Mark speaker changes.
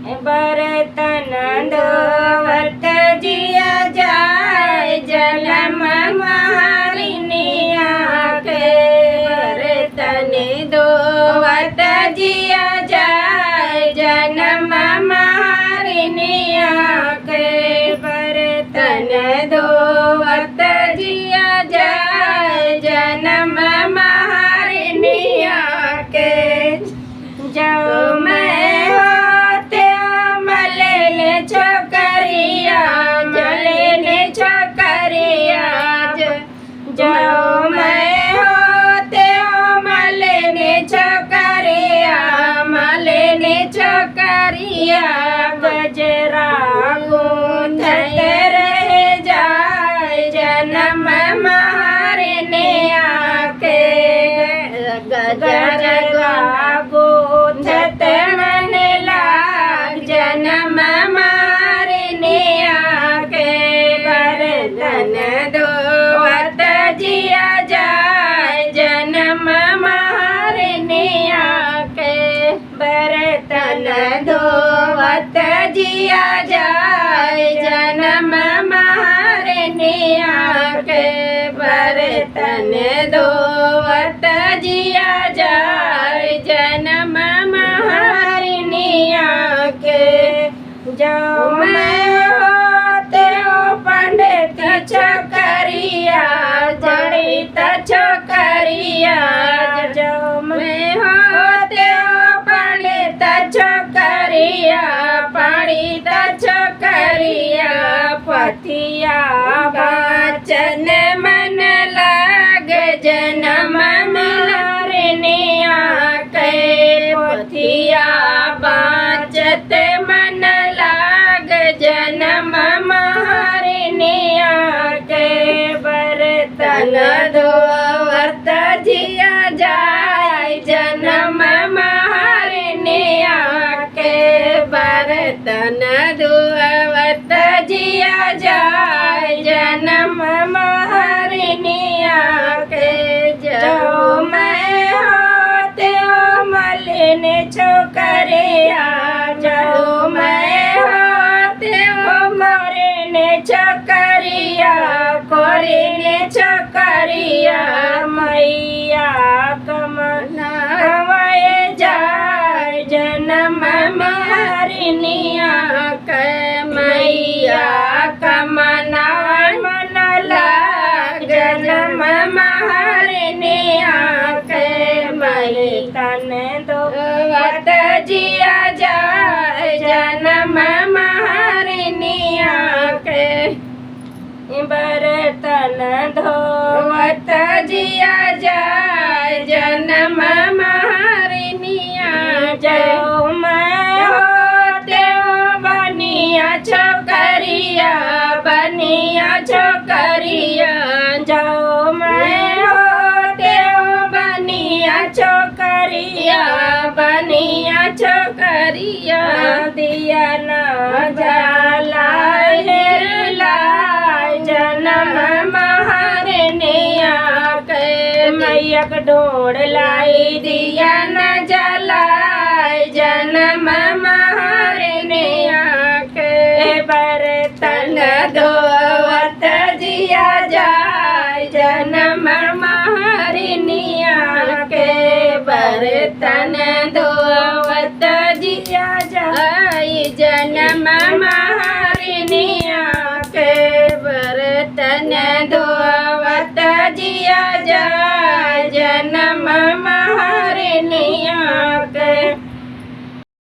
Speaker 1: बर्तन धोवत जिया जाय जन्म मारिनिया के। बर्तन धोवत जिया जाय जन्म मारिनिया के। बर्तन धोवत जिया जाय जन्म मारिनिया के। जाओ मैं होते मलेने छोकरिया मलेने छोकरिया। जाओ मैं होते मलेने छोकरिया मलेने छोकरिया। गजरा गूंथत रह जाय जन्म मारने आके। गजरा गूंथत मन लाग जन्म मारने आके। बर्तन धोवत जिया जाय जन्म मारने आके। बर्तन धोवत जिया जाय जन्म मारने आके। बर्तन धोवत जिया जाय जन्म मारने आके। जाओ मैं होते पंडित छोकरिया पंडित छोकरिया। जाओ मैं होते पंडित छोकरिया पंडित छोकरिया। पथिया वाचन मन लाग जन्म मारने आके। पथिया वाचत मन लाग जन्म मारने आके। बर्तन धोवत जिया जाय जन्म मारने आके। बर्तन धोवत जिया जाय जन्म मारने आके। जाओ मैं होते मलिने छोकरिया जाओ मैं होते मरने छोकरिया कोरिने छोकरिया। मैया कमना हवाए जाय जन्म मारनिया के। मैया कमना मन लाग जन्म मारनिया के। बर्तन धोवत जिया जाय जन्म मारनिया के। बर्तन धोवत जिया जाय जन्म मारनिया। जाओ मैं होते बनिया छोकरिया बनिया छोकरिया। जाओ मैं होते बनिया छोकरिया बनिया छोकरिया। दिया ना जाला हेर लाय जन्म मारने आके। मैया ढोड़ लाई दिया न जलाय जन्म मारने आके। बर्तन धोवत जिया जाय जन्म मारने आके। बर्तन धोवत जिया जाय जन्म मारने आके। बर्तन धोवत जिया जाय जन्म मारने आके।